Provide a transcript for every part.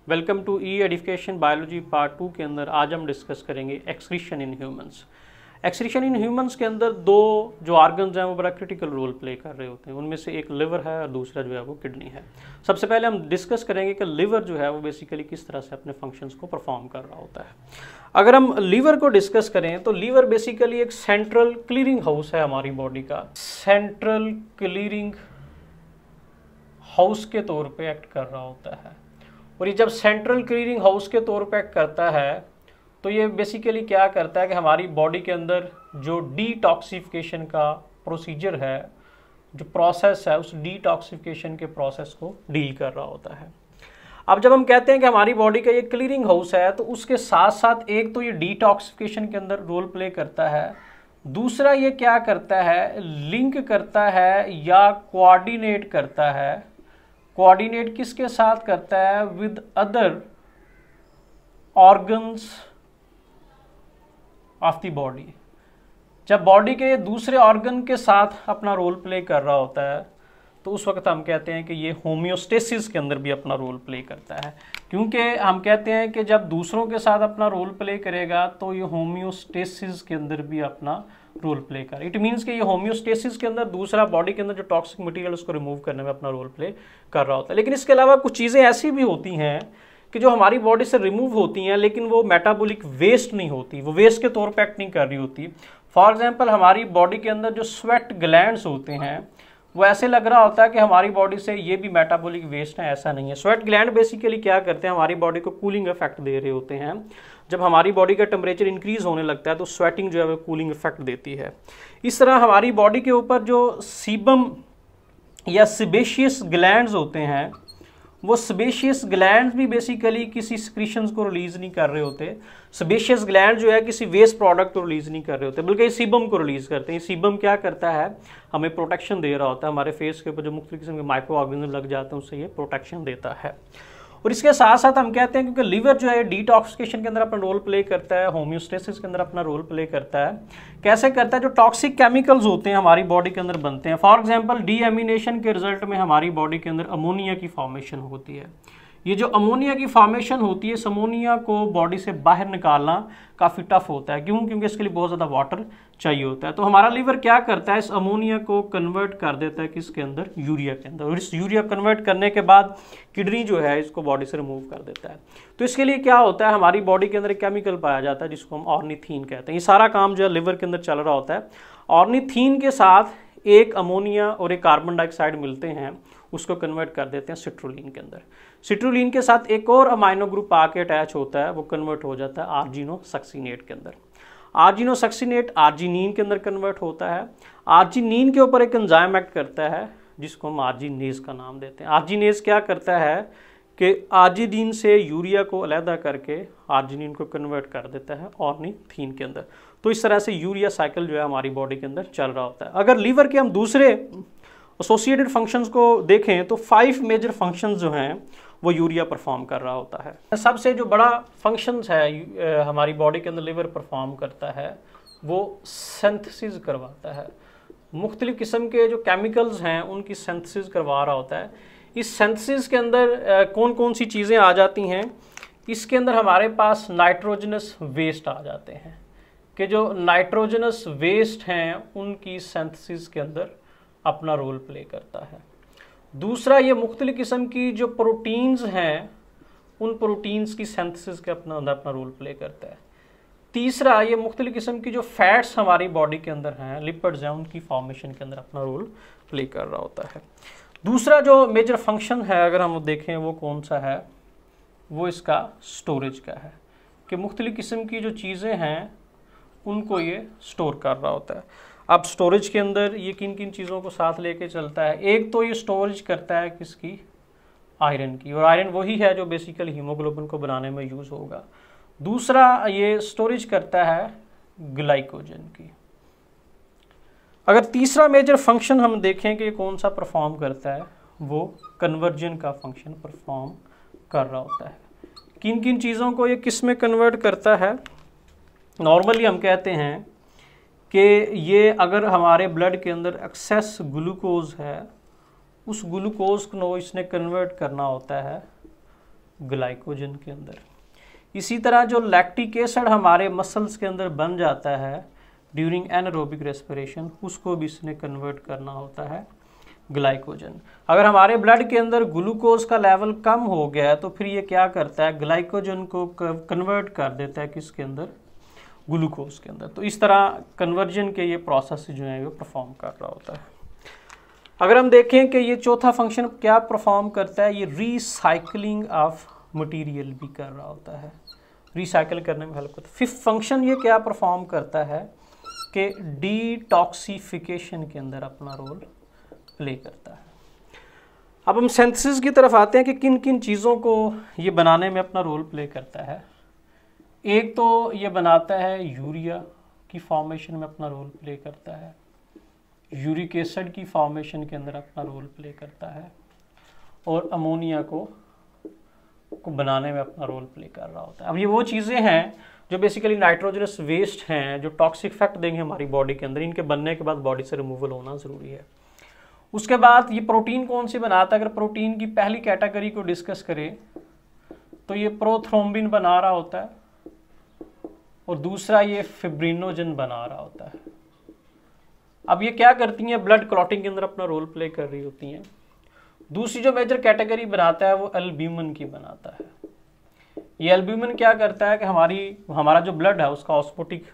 Welcome to E edification biology part 2 के अंदर आज हम डिस्कस करेंगे excretion in humans. Excretion in humans के अंदर दो जो ऑर्गन्स हैं वो बड़ा क्रिटिकल रोल प्ले कर रहे होते हैं। उनमें से एक लिवर है और दूसरा जो है वो किडनी है। सबसे पहले हम डिस्कस करेंगे कि लिवर जो है वो बेसिकली किस तरह से अपने फंक्शंस को परफॉर्म कर रहा होता है। अगर हम लीवर को डिस्कस करें तो लीवर बेसिकली एक सेंट्रल क्लीयरिंग हाउस है हमारी बॉडी का। सेंट्रल क्लीयरिंग हाउस के तौर पे एक्ट कर रहा होता है। और ये जब सेंट्रल क्लीयरिंग हाउस के तौर पे एक्ट करता है तो ये बेसिकली क्या करता है कि हमारी बॉडी के अंदर जो डिटॉक्सिफिकेशन का प्रोसीजर है, जो प्रोसेस है, उस डिटॉक्सिफिकेशन के प्रोसेस को डील कर रहा होता है। अब जब हम कहते हैं कि हमारी बॉडी का ये क्लीयरिंग हाउस है तो उसके साथ साथ एक तो ये डिटॉक्सिफिकेशन के अंदर रोल प्ले करता है, दूसरा ये क्या करता है, लिंक करता है या कोऑर्डिनेट करता है। कोऑर्डिनेट किसके साथ करता है? With other organs of the body. जब बॉडी के दूसरे ऑर्गन के साथ अपना रोल प्ले कर रहा होता है तो उस वक्त हम कहते हैं कि ये होम्योस्टेसिस के अंदर भी अपना रोल प्ले करता है। क्योंकि हम कहते हैं कि जब दूसरों के साथ अपना रोल प्ले करेगा तो ये होम्योस्टेसिस के अंदर भी अपना रोल प्ले कर। इट मीन्स कि ये होम्योस्टेसिस के अंदर दूसरा बॉडी के अंदर जो टॉक्सिक मटेरियल उसको रिमूव करने में अपना रोल प्ले कर रहा होता है। लेकिन इसके अलावा कुछ चीज़ें ऐसी भी होती हैं कि जो हमारी बॉडी से रिमूव होती हैं लेकिन वो मेटाबॉलिक वेस्ट नहीं होती, वो वेस्ट के तौर पे एक्ट नहीं कर रही होती। फॉर एग्जांपल हमारी बॉडी के अंदर जो स्वेट ग्लैंड्स होते हैं वो ऐसे लग रहा होता है कि हमारी बॉडी से ये भी मेटाबॉलिक वेस्ट है, ऐसा नहीं है। स्वेट ग्लैंड बेसिकली क्या करते हैं, हमारी बॉडी को कूलिंग इफेक्ट दे रहे होते हैं। जब हमारी बॉडी का टेम्परेचर इंक्रीज होने लगता है तो स्वेटिंग जो है वो कूलिंग इफेक्ट देती है। इस तरह हमारी बॉडी के ऊपर जो सीबम या सेबेशियस ग्लैंड्स होते हैं वो सेबेशियस ग्लैंड भी बेसिकली किसी सिक्रीशंस को रिलीज नहीं कर रहे होते। सेबेशियस ग्लैंड जो है किसी वेस्ट प्रोडक्ट को रिलीज नहीं कर रहे होते, बल्कि सीबम को रिलीज करते हैं। सीबम क्या करता है, हमें प्रोटेक्शन दे रहा होता है। हमारे फेस के ऊपर जो मुख्तलिफ किस्म के माइक्रो ऑर्गेनिज्म लग जाते हैं उससे ये प्रोटेक्शन देता है। और इसके साथ साथ हम कहते हैं क्योंकि लीवर जो है डिटॉक्सिफिकेशन के अंदर अपना रोल प्ले करता है, होम्योस्टेसिस के अंदर अपना रोल प्ले करता है। कैसे करता है? जो टॉक्सिक केमिकल्स होते हैं हमारी बॉडी के अंदर बनते हैं। फॉर एग्जांपल डीएमिनेशन के रिजल्ट में हमारी बॉडी के अंदर अमोनिया की फॉर्मेशन होती है। ये जो अमोनिया की फॉर्मेशन होती है, इस अमोनिया को बॉडी से बाहर निकालना काफ़ी टफ होता है। क्यों? क्योंकि इसके लिए बहुत ज़्यादा वाटर चाहिए होता है। तो हमारा लीवर क्या करता है, इस अमोनिया को कन्वर्ट कर देता है किसके अंदर? यूरिया के अंदर। और इस यूरिया कन्वर्ट करने के बाद किडनी जो है इसको बॉडी से रिमूव कर देता है। तो इसके लिए क्या होता है, हमारी बॉडी के अंदर एक केमिकल पाया जाता है जिसको हम ऑर्निथीन कहते हैं। ये सारा काम जो है लिवर के अंदर चल रहा होता है। ऑर्निथीन के साथ एक अमोनिया और एक कार्बन डाइऑक्साइड मिलते हैं, उसको कन्वर्ट कर देते हैं सिट्रुलिन के अंदर। सिट्रुलिन के साथ एक और अमाइनो ग्रुप आके अटैच होता है, वो कन्वर्ट हो जाता है आर्जिनोसक्सिनेट के अंदर। आर्जिनोसक्सिनेट आर्जिनिन के अंदर कन्वर्ट होता है। आर्जिनिन के ऊपर एक एंजाइम एक्ट करता है जिसको हम आर्जिनेज का नाम देते हैं। आर्जिनेज क्या करता है कि आर्जिनिन से यूरिया को अलहदा करके आर्जिनिन को कन्वर्ट कर देता है ऑर्निथीन के अंदर। तो इस तरह से यूरिया साइकिल जो है हमारी बॉडी के अंदर चल रहा होता है। अगर लीवर के हम दूसरे एसोसिएटेड फंक्शंस को देखें तो 5 मेजर फंक्शंस जो हैं वो यूरिया परफॉर्म कर रहा होता है। सबसे जो बड़ा फंक्शंस है हमारी बॉडी के अंदर लिवर परफॉर्म करता है वो सिंथेसिस करवाता है। मुख्तलिफ किस्म के जो केमिकल्स हैं उनकी सिंथेसिस करवा रहा होता है। इस सिंथेसिस के अंदर कौन कौन सी चीज़ें आ जाती हैं? इसके अंदर हमारे पास नाइट्रोजनस वेस्ट आ जाते हैं कि जो नाइट्रोजनस वेस्ट हैं उनकी सिंथेसिस के अंदर अपना रोल प्ले करता है। दूसरा, ये मुख्तलिफ किस्म की जो प्रोटीन्स हैं उन प्रोटीन्स की सिंथेसिस के अपना रोल प्ले करता है। तीसरा, ये मुख्तलिफ किस्म की जो फैट्स हमारी बॉडी के अंदर हैं, लिपिड्स हैं, उनकी फॉर्मेशन के अंदर अपना रोल प्ले कर रहा होता है। दूसरा जो मेजर फंक्शन है अगर हम देखें वो कौन सा है, वो इसका स्टोरेज का है कि मुख्तलिफ किस्म की जो चीज़ें हैं उनको ये स्टोर कर रहा होता है। अब स्टोरेज के अंदर ये किन किन चीज़ों को साथ लेके चलता है? एक तो ये स्टोरेज करता है किसकी? आयरन की। और आयरन वही है जो बेसिकली हीमोग्लोबिन को बनाने में यूज़ होगा। दूसरा, ये स्टोरेज करता है ग्लाइकोजन की। अगर तीसरा मेजर फंक्शन हम देखें कि कौन सा परफॉर्म करता है, वो कन्वर्जन का फंक्शन परफॉर्म कर रहा होता है। किन किन चीज़ों को ये किस में कन्वर्ट करता है? नॉर्मली हम कहते हैं कि ये अगर हमारे ब्लड के अंदर एक्सेस ग्लूकोज है, उस ग्लूकोज को इसने कन्वर्ट करना होता है ग्लाइकोजन के अंदर। इसी तरह जो लैक्टिक एसिड हमारे मसल्स के अंदर बन जाता है ड्यूरिंग एनारोबिक रेस्पिरेशन, उसको भी इसने कन्वर्ट करना होता है ग्लाइकोजन। अगर हमारे ब्लड के अंदर ग्लूकोज का लेवल कम हो गया है तो फिर ये क्या करता है, ग्लाइकोजन को कन्वर्ट कर देता है किसके अंदर, ग्लूकोज के अंदर। तो इस तरह कन्वर्जन के ये प्रोसेस जो है वो परफॉर्म कर रहा होता है। अगर हम देखें कि ये चौथा फंक्शन क्या परफॉर्म करता है, ये रिसाइकलिंग ऑफ मटेरियल भी कर रहा होता है, रिसाइकिल करने में हेल्प करता है। फिफ्थ फंक्शन ये क्या परफॉर्म करता है कि डिटॉक्सिफिकेशन के अंदर अपना रोल प्ले करता है। अब हम सिंथेसिस की तरफ आते हैं कि किन किन चीज़ों को ये बनाने में अपना रोल प्ले करता है। एक तो ये बनाता है यूरिया की फॉर्मेशन में अपना रोल प्ले करता है, यूरिक एसिड की फॉर्मेशन के अंदर अपना रोल प्ले करता है, और अमोनिया को बनाने में अपना रोल प्ले कर रहा होता है। अब ये वो चीज़ें हैं जो बेसिकली नाइट्रोजनस वेस्ट हैं जो टॉक्सिक इफेक्ट देंगे हमारी बॉडी के अंदर। इनके बनने के बाद बॉडी से रिमूवल होना ज़रूरी है। उसके बाद ये प्रोटीन कौन सी बनाता है, अगर प्रोटीन की पहली कैटेगरी को डिस्कस करें तो ये प्रोथ्रोम्बिन बना रहा होता है, और दूसरा ये फिब्रिनोजन बना रहा होता है। अब ये क्या करती हैं, ब्लड क्लॉटिंग के अंदर अपना रोल प्ले कर रही होती हैं। दूसरी जो मेजर कैटेगरी बनाता है वो एल्ब्यूमिन की बनाता है। ये एल्ब्यूमिन क्या करता है कि हमारा जो ब्लड है उसका ऑस्मोटिक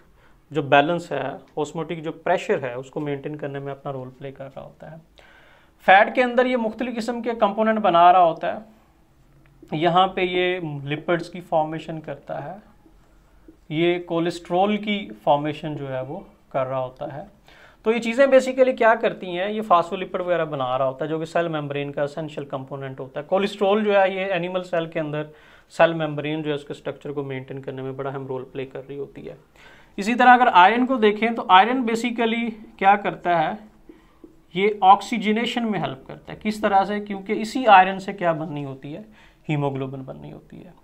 जो बैलेंस है, ऑस्मोटिक जो प्रेशर है उसको मेंटेन करने में अपना रोल प्ले कर रहा होता है। फैट के अंदर ये मुख्तलिफ किस्म के कंपोनेंट बना रहा होता है। यहाँ पे ये लिपिड्स की फॉर्मेशन करता है, ये कोलेस्ट्रॉल की फॉर्मेशन जो है वो कर रहा होता है। तो ये चीज़ें बेसिकली क्या करती हैं, ये फास्फोलिपिड वगैरह बना रहा होता है जो कि सेल मेम्ब्रेन का एसेंशियल कंपोनेंट होता है। कोलेस्ट्रॉल जो है ये एनिमल सेल के अंदर सेल मेम्ब्रेन जो है उसके स्ट्रक्चर को मेंटेन करने में बड़ा अहम रोल प्ले कर रही होती है। इसी तरह अगर आयरन को देखें तो आयरन बेसिकली क्या करता है, ये ऑक्सीजनेशन में हेल्प करता है। किस तरह से, क्योंकि इसी आयरन से क्या बननी होती है, हीमोग्लोबिन बननी होती है।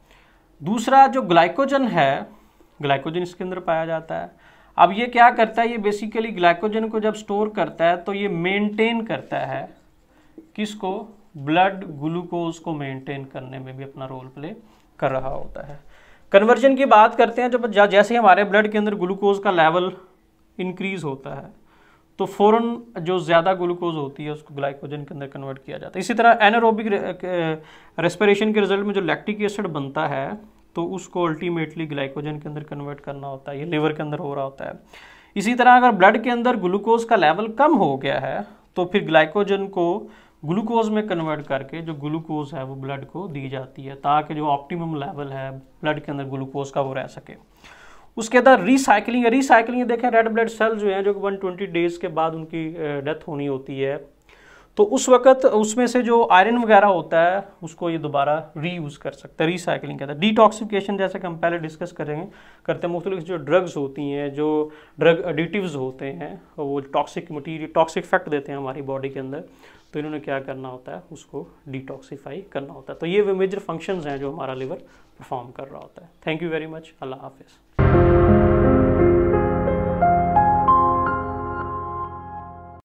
दूसरा जो ग्लाइकोजन है, ग्लाइकोजन इसके अंदर पाया जाता है। अब ये क्या करता है, ये बेसिकली ग्लाइकोजन को जब स्टोर करता है तो ये मेंटेन करता है किसको, ब्लड ग्लूकोज को मेंटेन करने में भी अपना रोल प्ले कर रहा होता है। कन्वर्जन की बात करते हैं, जब जैसे हमारे ब्लड के अंदर ग्लूकोज का लेवल इंक्रीज होता है तो फ़ौरन जो ज़्यादा ग्लूकोज होती है उसको ग्लाइकोजन के अंदर कन्वर्ट किया जाता है। इसी तरह एनारोबिक रेस्पिरेशन के रिजल्ट में जो लैक्टिक एसिड बनता है तो उसको अल्टीमेटली ग्लाइकोजन के अंदर कन्वर्ट करना होता है, ये लिवर के अंदर हो रहा होता है। इसी तरह अगर ब्लड के अंदर ग्लूकोज का लेवल कम हो गया है तो फिर ग्लाइकोजन को ग्लूकोज में कन्वर्ट करके जो ग्लूकोज है वो ब्लड को दी जाती है ताकि जो ऑप्टिमम लेवल है ब्लड के अंदर ग्लूकोज का वो रह सके। उसके अंदर रिसाइकलिंग देखें, रेड ब्लड सेल जो है जो 120 डेज के बाद उनकी डेथ होनी होती है, तो उस वक्त उसमें से जो आयरन वगैरह होता है उसको ये दोबारा रीयूज़ कर सकता है, रिसाइकलिंग कहता है। डिटॉक्सिफिकेशन जैसे कि हम पहले डिस्कस करते हैं, मुख्तलिफ जो ड्रग्स होती हैं, जो ड्रग एडिटिव्स होते हैं, वो टॉक्सिक मटीरियल टॉक्सिक इफेक्ट देते हैं हमारी बॉडी के अंदर, तो इन्होंने क्या करना होता है, उसको डिटॉक्सीफाई करना होता है। तो ये वे मेजर फंक्शंस हैं जो हमारा लिवर परफॉर्म कर रहा होता है। Thank you very much. अल्लाह हाफिज़।